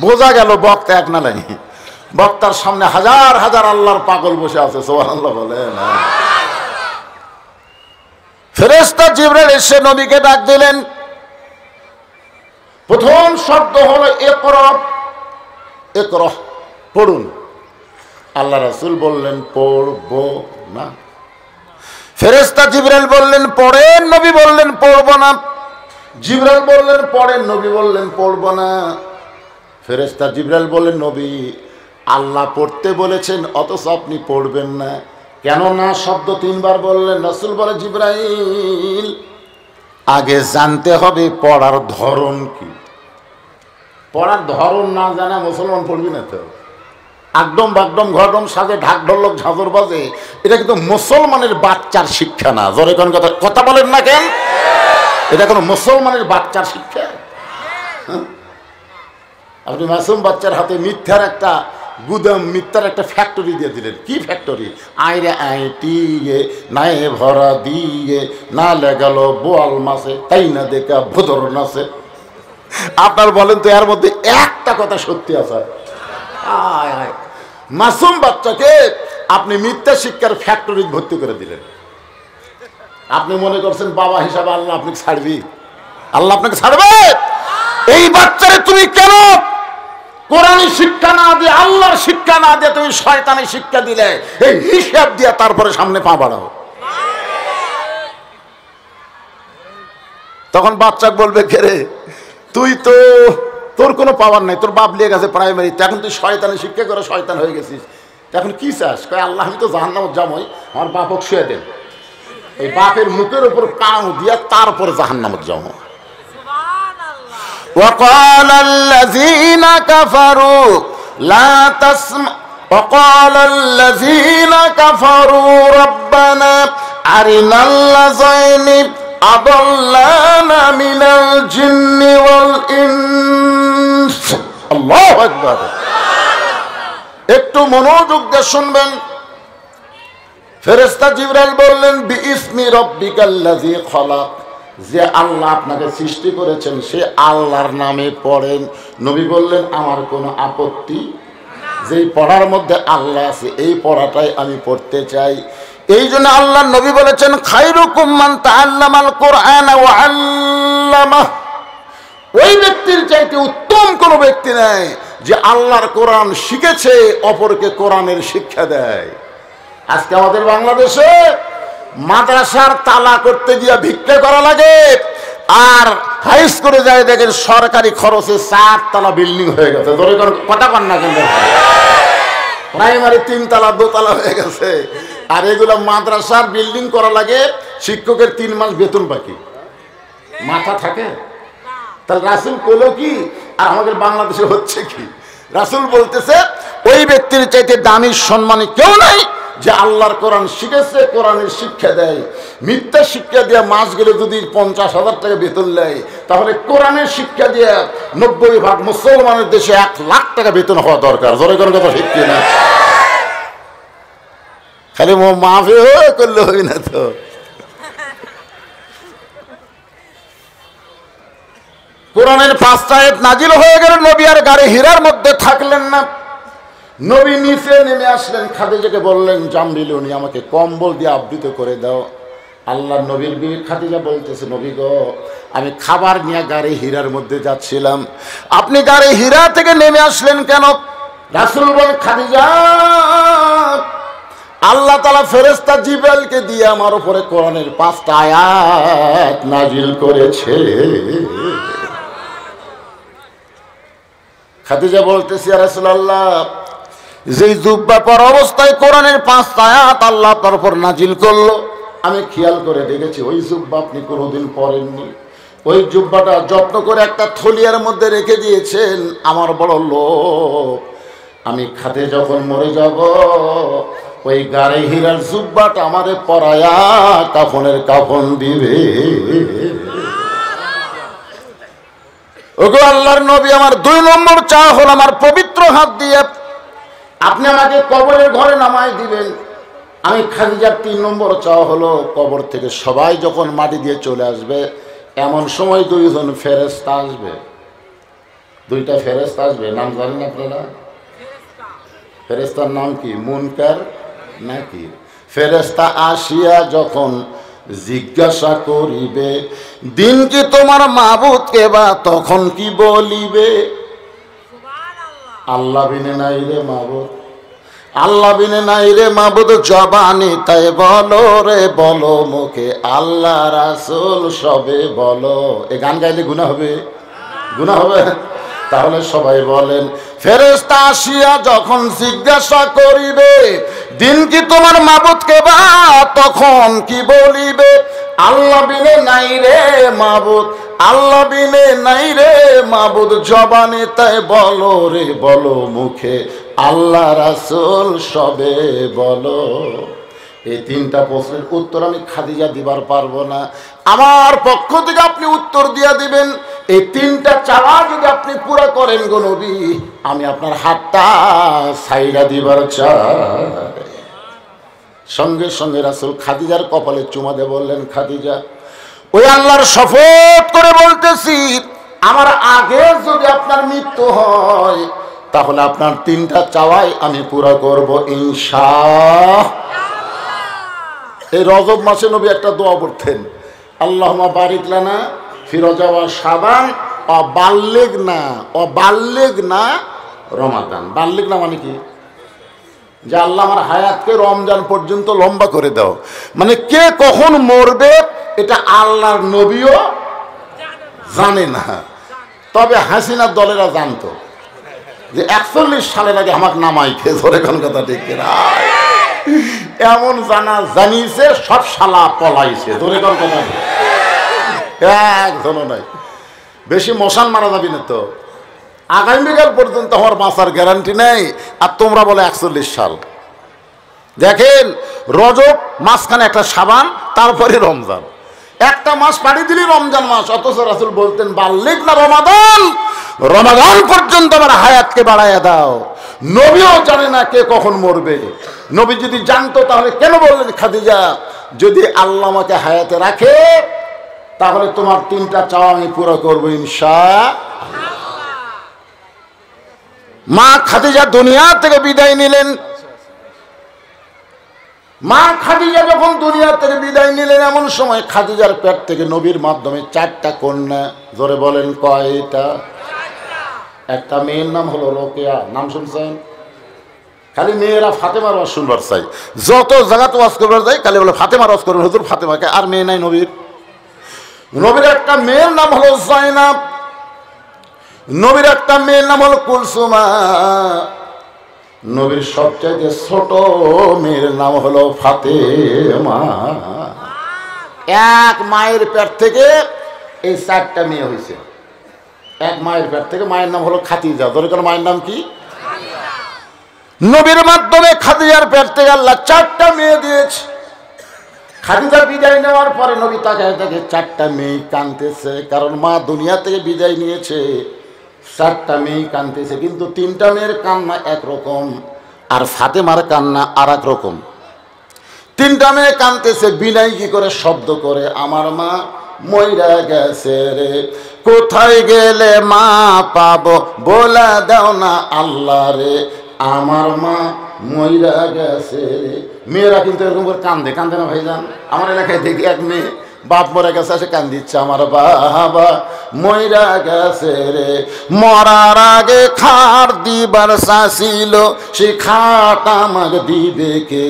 বোঝা গেল বক্তা এক না নাই, বক্তার সামনে হাজার হাজার আল্লাহর পাগল বসে আছে। সুবহানাল্লাহ বলেন। ফেরেশতা জিবরাইল এসে নবীকে ডাক দিলেন। প্রথম শব্দ হলো ইকরা। ইকরা পড়ুন। আল্লাহ রাসূল বললেন পড়ব না। ফেরেশতা জিবরাইল বললেন পড়েন, নবী বললেন পড়ব না। জিবরাইল বললেন পড়েন, নবী বললেন পড়ব না। ফেরেশতা জিবরাইল বললেন নবী আল্লাহ পড়তে বলেছেন অথচ আপনি পড়বেন না কেন? না শব্দ 3 বার বললেন। রাসূল বলে জিবরাইল আগে জানতে হবে পড়ার ধরন কি। পড়ার ধরন না জানা মুসলমান পড়বি না তো। একদম বাগডম ঘটম সাজে ঢাক ঢোলক ঝাঁঝর বাজে, এটা কিন্তু মুসলমানের বাচ্চার শিক্ষা না। জোরে কোন কথা কথা বলেন না কেন? এটা কোনো মুসলমানের বাচ্চার শিক্ষা? আপনি মাসুম বাচ্চার হাতে মিথ্যার একটা গুদাম, মিথ্যার একটা ফ্যাক্টরি দিয়ে দিলেন। কি ফ্যাক্টরি? আইরে আইটিয়ে নাই ভরা দিয়ে না লেগালো বোয়াল মাসে তাই না দেখা ভোদর নাচে। আপনার বলেন তো এর মধ্যে একটা কথা সত্যি আছে? আয় আয় মাসুম বাচ্চাকে আপনি মিথ্যা শিক্ষার ফ্যাক্টরি ভর্তি করে দিলেন। আপনি মনে করছেন বাবা হিসাবে আল্লাহ আপনাকে ছাড়বি? আল্লাহ আপনাকে ছাড়বে? এই বাচ্চারে তুমি কেন কোরআনী শিক্ষা না দিয়ে, আল্লাহর শিক্ষা না দিয়ে তুমি শয়তানি শিক্ষা দিলে? এই হিসাব দিয়ে তারপরে সামনে পা বাড়াও। তখন বাচ্চা বলবে কেরে তুই তো, তোর কোনো পাওয়ার নাই, তোর বাপ লিয়ে গেছে প্রাইমারিতে, এখন তুই শয়তানি শিক্ষা করে শয়তান হয়ে গেছিস, এখন কি চাস? কয় আল্লাহ আমি তো জাহান্নামে যাবই, আমার বাপক শুয়ে দেন। এই বাপের মুখের উপর কাউ দিয়া তারপরে জাহান্নামে যাবো। وقال الذين كفروا لا تسمع وقال الذين كفروا ربنا أرنا الذين أضلانا من الجن والإنس الله أكبر। একটু মনোযোগ দিয়ে শুনবেন। ফেরেশতা জিবরাইল বললেন বিইসমি রাব্বিকাল্লাযী খলাক, যে আল্লাহ আপনাকে সৃষ্টি করেছেন সে আল্লাহর নামে পড়েন। নবী বললেন আমার কোনো আপত্তি, যেই পড়ার মধ্যে আল্লাহ আছে এই পড়াটাই আমি পড়তে চাই। এই জন্য আল্লাহ নবী বলেছেন খায়রুকুম মান তাআল্লামাল কুরআনা ওয়া আল্লামাহ। ওই ব্যক্তির চাইতে উত্তম কোনো ব্যক্তি নাই যে আল্লাহর কোরআন শিখেছে অপরকে কোরআনের শিক্ষা দেয়। আজকে আমাদের বাংলাদেশে মাদ্রাসার তালা করতে গিয়ে ভিক্ষা করা লাগে, আর হাই স্কুলে যায় দেখেন সরকারি খরচে 4 তলা বিল্ডিং হয়ে গেছে। ধরে কথা পান না, কিন্তু প্রাইমারি 3 তলা 2 তলা হয়ে গেছে। আর এগুলো মাদ্রাসার বিল্ডিং করা লাগে, শিক্ষকের 3 মাস বেতন বাকি। মাথা থাকে? তাহলে রাসূল কইলো কি, আর আমাদের বাংলাদেশে হচ্ছে কি? রাসূল বলতেছে ওই ব্যক্তির চাইতে দামি সম্মানী কেউ নাই যে আল্লাহর কোরআন শিখেছে, কোরআনের শিক্ষা দেয়। মিথ্যা শিক্ষা দিয়ে মাস গেলে যদি 50,000 টাকা বেতন নেয়, তাহলে কোরআনের শিক্ষা দিয়ে 90% মুসলমানের দেশে 1 লাখ টাকা বেতন হওয়া দরকার। জোরে কোন কথা ঠিক কিনা? খালি মাফি করলে হই না তো। কোরআনের 5টা আয়াত নাজিল হয়ে গেল, নবী আর গাড়ি হীরার মধ্যে থাকলেন না। নবী নিচে নেমে আসলেন, খাদিজাকে বললেন জামবিলুনি, আমাকে কম্বল দিয়ে আবৃত করে দাও। আল্লাহ নবীর বিবি খাদিজা বলতেছে, নবী গো, আমি খাবার নিয়ে গাড়ি হীরার মধ্যে যাচ্ছিলাম, আপনি গাড়ি হীরা থেকে নেমে আসলেন কেন? রাসূল বলেন, খাদিজা, আল্লাহ তাআলা ফেরেশতা জিবরাইলকে দিয়ে আমার উপরে কোরআনের 5টা আয়াত নাজিল করেছে। খাদিজা বলতেছি, ইয়া রাসূলুল্লাহ, যেই জুব্বা পর অবস্থায় কোরআনের 5টা আয়াত আল্লাহ তার উপর নাজিল করলো, আমি খেয়াল করে দেখেছি ওই জুব্বা আপনি কোনোদিন পরেননি। ওই জুব্বাটা যত্ন করে একটা থলিয়ার মধ্যে রেখে দিয়েছেন। আমার বড় লোভ, আমি খাতে যখন মরে যাব, ওই গাড়ি হীরার জুব্বাটা আমারে পরায়া কাফনের কাফন দিবে। ওগো আল্লাহর নবী, আমার 2 নম্বর চাওয়া হলো আমার পবিত্র হাত দিয়ে আপনি আমাকে কবরের ঘরে নামায় দিবেন। আমি খাদিজার 3 নম্বর চাওয়া হলো কবর থেকে সবাই যখন মাটি দিয়ে চলে আসবে, এমন সময় 2 জন ফেরেশতা আসবে। 2টা ফেরেশতা আসবে, নাম জানেন আপনারা? ফেরেশতার নাম কি? মুনকার নাকির। ফেরেশতা আসিয়া যখন জিজ্ঞাসা করিবে, দিন কি তোমার মাবুদকে, বা তখন কি বলিবে? আল্লাহ বিনে নাই রে মাবুদ, আল্লাহ বিনে নাই রে মাবুদ জবানি, তাই বলো রে বলো মুখে, আল্লাহ রাসূল সবে বলো। এই গান গাইলে গুনাহ হবে? গুনাহ হবে? তাহলে সবাই বলেন, ফেরেশতা আসিয়া যখন জিজ্ঞাসা করিবে, দিন কি তোমার মাবুদকে, বা তখন কি বলিবে? আল্লাহ বিনে নাই রে মাবুদ, আল্লাহ বিনে নাই রে মাবুদ জবানে, তাই বলো রে বলো মুখে, আল্লাহ রাসূল সবে বলো। এই 3টা প্রশ্নের উত্তর আমি খাদিজা দিবার পারবো না, আমার পক্ষ থেকে আপনি উত্তর দিয়া দিবেন। এই 3টা চাওয়া যদি আপনি পুরা করেন গো নবী, আমি আপনার হাতটা ছাইড়া দিবার চাই। সঙ্গে সঙ্গে রাসূল খাদিজার কপালে চুমা দিয়ে বললেন, খাদিজা, ওই আল্লাহর শপথ করে বলতেছি, আমার আগে যদি আপনার মৃত্যু হয়, তাহলে আপনার 3টা চাওয়াই আমি পুরা করব ইনশাআল্লাহ। এই রজব মাসে নবী একটা দোয়া পড়তেন, আল্লাহুম্মা বারিক লানা ফি রজব ওয়া শাবান ওয়া বাল্লিগনা রমাদান। বাল্লিগনা মানে কি? যে আল্লাহ আমার হায়াতকে রমজান পর্যন্ত লম্বা করে দাও। মানে কে কখন মরবে এটা আল্লাহর নবীও জানে না, তবে হাসিনার দলেরা জানতো যে 41 সালের আগে আমাকে নামাইতে। ধরে কোন কথা ঠিক না? এমন জানিয়েছে সব শালা পলাইছে। ধরে কোন কথা একজনও নাই। বেশি মশান মারা যাবি না তো, আগামীকাল পর্যন্ত আমার বাঁচার গ্যারান্টি নেই। আর তোমরা বলে 41 সাল। দেখেন, রজব মাঝখানে একটা শাবান, তারপরে রমজান, একটা মাস পাড়ি দিলি রমজান মাস। অথচ রাসূল বলতেন, বাল্লিগ না রমাদান, রমাদান পর্যন্ত আমার হায়াতকে বাড়াইয়া দাও। নবীও জানে না কে কখন মরবে। নবী যদি জানতো তাহলে কেন বললেন, খাদিজা, যদি আল্লাহ আমাকে হায়াতে রাখে তাহলে তোমার 3টা চাওয়া আমি পুরো করবো ইনশাআল্লাহ। মা খাদিজা দুনিয়া থেকে বিদায় নিলেন। মা খাদিজা যখন দুনিয়া থেকে বিদায় নিলেন, এমন সময় খাদিজার পেট থেকে নবীর মাধ্যমে 4টা কন্যা, ধরে বলেন কয়টা? একটা মেয়ের নাম হলো রোকেয়া, নাম শুনছেন? খালি মেয়েরা ফাতেমার ওয়াজ শুনবার চাই, যত জায়গাতে ওয়াজ করবার যায় খালি বলে ফাতেমার ওয়াজ করবেন হুজুর, ফাতেমাকে। আর মেয়ে নাই নবীর? নবীর একটা মেয়ের নাম হলো জাইনাব, নবীর একটা মেয়ের নাম হলো কুলসুমা, নবীর সবচাইতে ছোট মেয়ের নাম হলো ফাতেমা। এক মায়ের পেট থেকে এই 4টা মেয়ে হয়েছে। এক মায়ের পেট থেকে, মায়ের নাম হলো খাদিজা। ধরে কোন মায়ের নাম কি? নবীর মাধ্যমে খাদিজার পেট থেকে আল্লাহ 4টা মেয়ে দিয়েছে। খাদিজা বিদায় নেওয়ার পরে নবী তাকায় দেখে 4টা মেয়ে কাঁদতেছে, কারণ মা দুনিয়া থেকে বিদায় নিয়েছে। 4টা মেয়ে কাঁদতেছে, কিন্তু 3টা মেয়ের কান্না একরকম আর ফাতেমার কান্না আর এক রকম। 3টা মেয়ে কাঁদতেছে, বিনাই কি করে শব্দ করে, আমার মা মইরা গেছে রে, কোথায় গেলে মা পাবো বলে দাও না আল্লাহ রে, আমার মা মইরা গেছে রে। মেয়েরা কিন্তু এরকম করে কান্দে, কান্দে না ভাইজান? আমার এলাকায় দেখি এক মেয়ে বাপ মরে গেছে, সে কান্দিচ্ছে, আমার বাবা মইরা গেছে রে, মরার আগে খাট দিবার চাইছিল, সে খাট আমাক দিবে কে,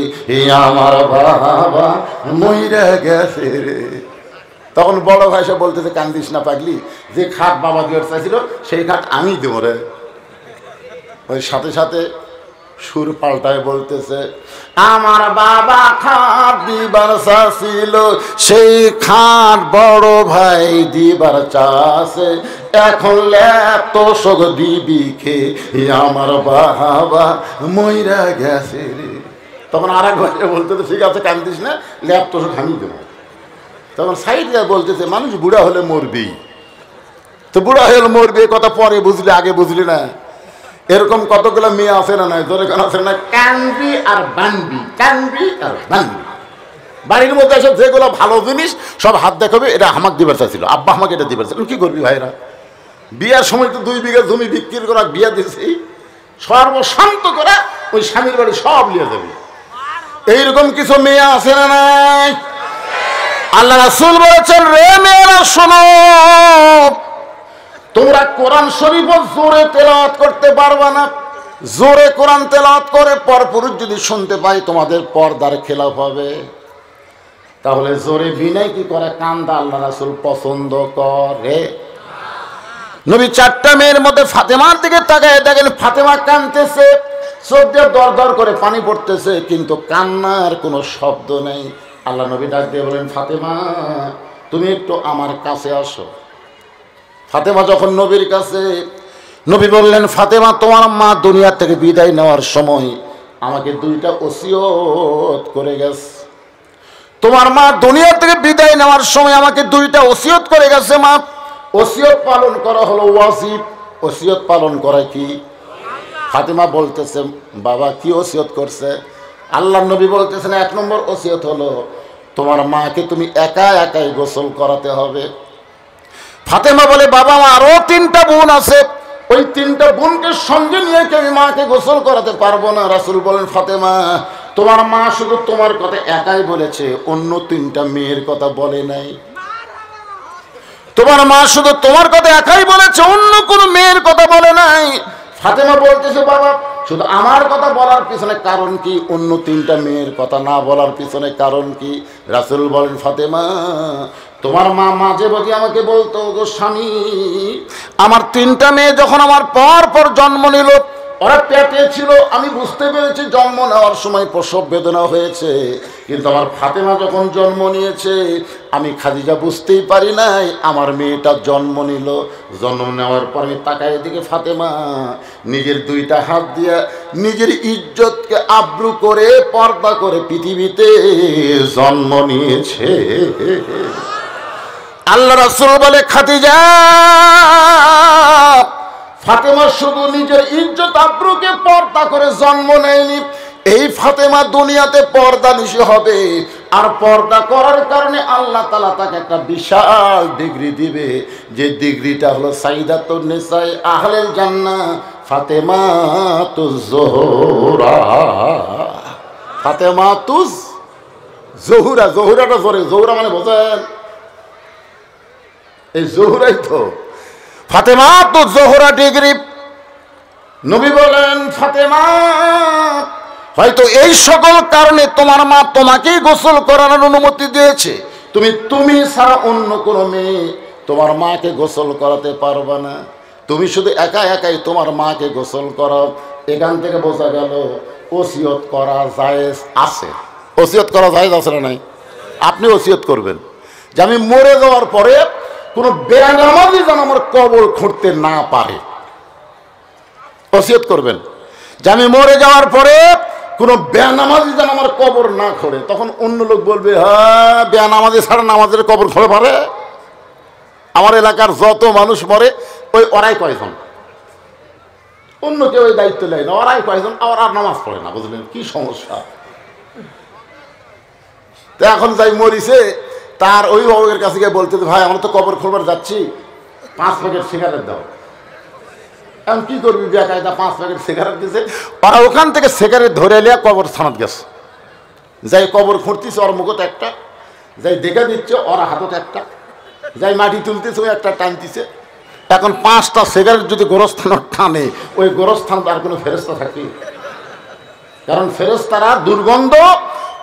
আমার বাবা মইরা গেছে রে। তখন বড় ভাই সে বলতেছে, কান্দিস না পাগলি, যে খাট বাবা দিবার চাইছিল সেই খাট আমি দেব রে। ওই সাথে সাথে সুর পাল্টায় বলতেছে, আমার বাবা খাট দিবার চাইছিল, সেই খাট বড় ভাই দিবার চাষে, এখন ল্যাপ তোষক দিবি খে, আমার বাবা মইরা গেছে রে। তখন আর এক ভাই বলতেছে, ঠিক আছে কান্দিস না, ল্যাপ তোষক আমি দেবো। তখন সাইড বলতেছে, মানুষ বুড়া হলে মরবি, তো বুড়া হলে মরবি, কথা পরে বুঝলি, আগে বুঝলি না। এরকম কতগুলো মেয়ে আছে না নাই? ধরে কেন আছে না, কানবি আর বানবি, কানবি আর বানবি। বাড়ির মধ্যে এসব যেগুলো ভালো জিনিস সব হাত দেখাবে, এটা আমাকে দিবার চাইছিল, আব্বা আমাকে এটা দিবার চাইছিল। কি করবি ভাইরা? বিয়ার সময় তো 2 বিঘা জমি বিক্রি করা, বিয়া দিয়েছি সর্বশান্ত করা, ওই স্বামীর বাড়ি সব নিয়ে যাবে। এইরকম কিছু মেয়ে আছে না নাই? আল্লাহ রাসূল বলেছেন, রে মেয়েরা শোনো, তোমরা কোরআন শরীফ জোরে তেলাওয়াত করতে পারবা না। জোরে কোরআন তেলাওয়াত করে পরপুরুষ যদি শুনতে পাই, তোমাদের পর্দার খেলাফ হবে। তাহলে জোরে বিনয় কি করে কান্দা আল্লাহ রাসূল পছন্দ করে? নবী 4টা মেয়ের মধ্যে ফাতেমার দিকে তাকায় দেখেন, ফাতেমা কাঁদতেছে, চোখ দিয়ে দর দর করে পানি পড়তেছে, কিন্তু কান্নার কোনো শব্দ নেই। আল্লাহ নবী ডাক দিয়ে বলেন, ফাতেমা তুমি একটু আমার কাছে আসো। ফাতেমা যখন নবীর কাছে, নবী বললেন, ফাতেমা তোমার মা দুনিয়া থেকে বিদায় নেওয়ার সময় আমাকে 2টা ওসিয়ত করে গেছে। তোমার মা দুনিয়া থেকে বিদায় নেওয়ার সময় আমাকে 2টা ওসিয়ত করে গেছে। মা, ওসিয়ত পালন করা হলো ওয়াজিব, ওসিয়ত পালন করা কি? ফাতেমা বলতেছে, বাবা কি ওসিয়ত করছে? আল্লাহ নবী বলতেছেন, 1 নম্বর ওসিয়ত হলো তোমার মাকে তুমি একা একাই গোসল করাতে হবে। ফাতেমা বলে, বাবা আমার আরো 3টা বোন আছে, ওই 3টা বোনকে সঙ্গে নিয়ে কি আমি মাকে গোসল করাতে পারবো না? রাসূল বলেন, ফাতেমা তোমার মা শুধু তোমার কথা একাই বলেছে, অন্য 3টা মেয়ের কথা বলে নাই। তোমার মা শুধু তোমার কথা একাই বলেছে, অন্য কোনো মেয়ের কথা বলে নাই। ফাতেমা বলতেছে, বাবা শুধু আমার কথা বলার পিছনে কারণ কি, অন্য 3টা মেয়ের কথা না বলার পিছনে কারণ কি? রাসূল বলেন, ফাতেমা তোমার মা মাঝে মাঝে আমাকে বলতো, গো স্বামী, আমার 3টা মেয়ে যখন আমার পর পর জন্ম নিল, ওরা পেটে ছিল, আমি বুঝতে পেরেছি জন্ম নেওয়ার সময় প্রসব বেদনা হয়েছে, কিন্তু আমার ফাতেমা যখন জন্ম নিয়েছে, আমি খাদিজা বুঝতেই পারি নাই আমার মেয়েটা জন্ম নিল। জন্ম নেওয়ার পর আমি তাকায় দিকে ফাতেমা নিজের 2টা হাত দিয়া নিজের ইজ্জতকে আব্রু করে পর্দা করে পৃথিবীতে জন্ম নিয়েছে। আল্লাহ রাসূল বলে, খাদিজা ফাতেমা শুধু নিজের ইজ্জত আব্রুকে পর্দা করে জন্ম নেয়নি, এই ফাতেমা দুনিয়াতে পর্দা নিশি হবে, আর পর্দা করার কারণে আল্লাহ তাআলা তাকে একটা বিশাল ডিগ্রি দিবে, যে ডিগ্রিটা হলো সাইয়্যিদাতুন নিসায়ে আহলেল জান্নাহ ফাতেমাতুজ জোহরা। ফাতেমাতুজ জোহরা, জোহরাটা জোরে, জোহরা মানে বোঝেন, এই জোহরাই তো ফাতেমাতুজ জোহরা ডিগ্রি। নবী বলেন, ফাতেমা, হয়তো এই সকল কারণে তোমার মা তোমাকেই গোসল করানোর অনুমতি দিয়েছে। তুমি ছাড়া অন্য কোনো মেয়ে তোমার মাকে গোসল করাতে পারবে না। তুমি শুধু একাই তোমার মাকে গোসল করাও। এখান থেকে বোঝা গেল ওসিয়ত করা জায়েজ আছে। ওসিয়ত করা জায়েজ আছে না নাই? আপনি ওসিয়ত করবেন যে আমি মরে যাওয়ার পরে কোনো বেনামাজি যেন আমার কবর খুঁড়তে না পারে। ওসিয়ত করবেন যে আমি মরে যাওয়ার পরে কোনো বেনামাজি যেন আমার কবর না খোঁড়ে। তখন অন্য লোক বলবে, হ্যাঁ, বেনামাজি ছাড়া নামাজের কবর খোঁড়ে পারে? আমার এলাকার যত মানুষ মরে ওরাই কয়জন, অন্য কেউ ওই দায়িত্ব নেয় না, ওরাই কয়জন, আর নামাজ পড়ে না। বুঝলেন কি সমস্যা? তো এখন যাই মরিছে তার অভিভাবকের কাছে গিয়ে বলতে, ভাই আমরা তো কবর খোলবার যাচ্ছি, 5 প্যাকেট সিগারেট দাও। এখন কি করবি, বেকায়দা 5 প্যাকেট সিগারেট দিছে। ওরা ওখান থেকে সিগারেট ধরে এলিয়া কবর স্থানত গেছে। যাই কবর খুঁড়তিছে, ওর মুখত একটা, যাই দেখা দিচ্ছে ওর হাতত একটা, যাই মাটি তুলতেছে ওই একটা টানতিছে। এখন 5টা সিগারেট যদি গোরস্থানত টানে, ওই গোরস্থান আর কোনো ফেরেশতা থাকে? কারণ ফেরেশতারা দুর্গন্ধ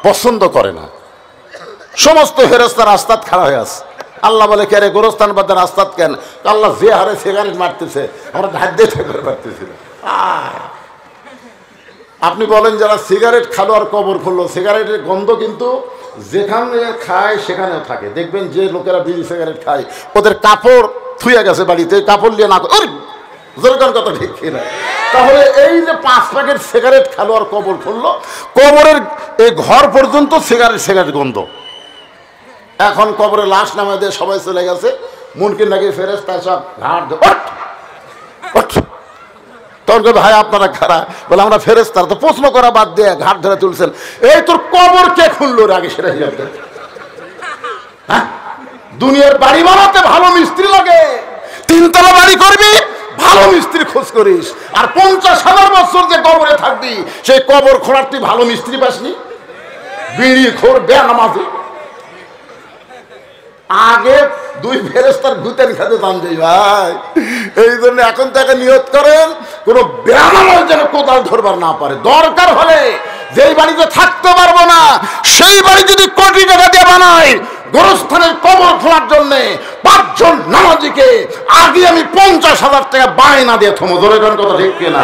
পছন্দ করে না। সমস্ত ফেরেশতা রাস্তাত খাড়া হয়ে আছে। আল্লাহ বলে, কে রে গোরস্থান বাদে রাস্তাত কেন? আল্লাহ যে হারে সিগারেট মারতেছে আমরা ধার দিয়ে করে মারতেছিল। আপনি বলেন যারা সিগারেট খালো আর কবর খুললো, সিগারেটের গন্ধ কিন্তু যেখানে খায় সেখানেও থাকে। দেখবেন যে লোকেরা বিড়ি সিগারেট খায় ওদের কাপড় থুয়ে গেছে বাড়িতে, কাপড় নিয়ে না যেরকম কথা ঠিক না। তাহলে এই যে 5 প্যাকেট সিগারেট খালো আর কবর খুললো, কবরের এই ঘর পর্যন্ত সিগারেট গন্ধ। এখন কবরে লাশ নামায় দিয়ে সবাই চলে গেছে, মুনকির নাকি ফেরেশতা সব ঘাট তখন ভাই আপনারা খারা বলে আমরা ফেরেশতা। তো প্রশ্ন করা বাদ দিয়ে ঘাট ধরে তুলছেন, এই তোর কবর কে খুললো আগে সেটা জানতে। হ্যাঁ, দুনিয়ার বাড়ি বানাতে ভালো মিস্ত্রি লাগে, 3 তলা বাড়ি করবি ভালো মিস্ত্রি খোঁজ করিস, আর 50,000 বছর যে কবরে থাকবি সেই কবর খোঁড়ার তুই ভালো মিস্ত্রি পাসনি? বিড়ি খোর বেনামাজি। আগে 2 ফেরেশতার গুতেন খাতে দাম যাই ভাই। এই জন্য এখন তাকে নিয়ত করেন কোন বেনামাজ যেন কোদাল ধরবার না পারে। দরকার হলে যেই বাড়িতে থাকতে পারবো না সেই বাড়ি যদি কোটি টাকা দিয়ে বানাই, গোরস্থানের কবর খোলার জন্য 5 জন নামাজিকে আগে আমি 50,000 টাকা বায়না দিয়ে থমো। ধরে কথা ঠিক কিনা?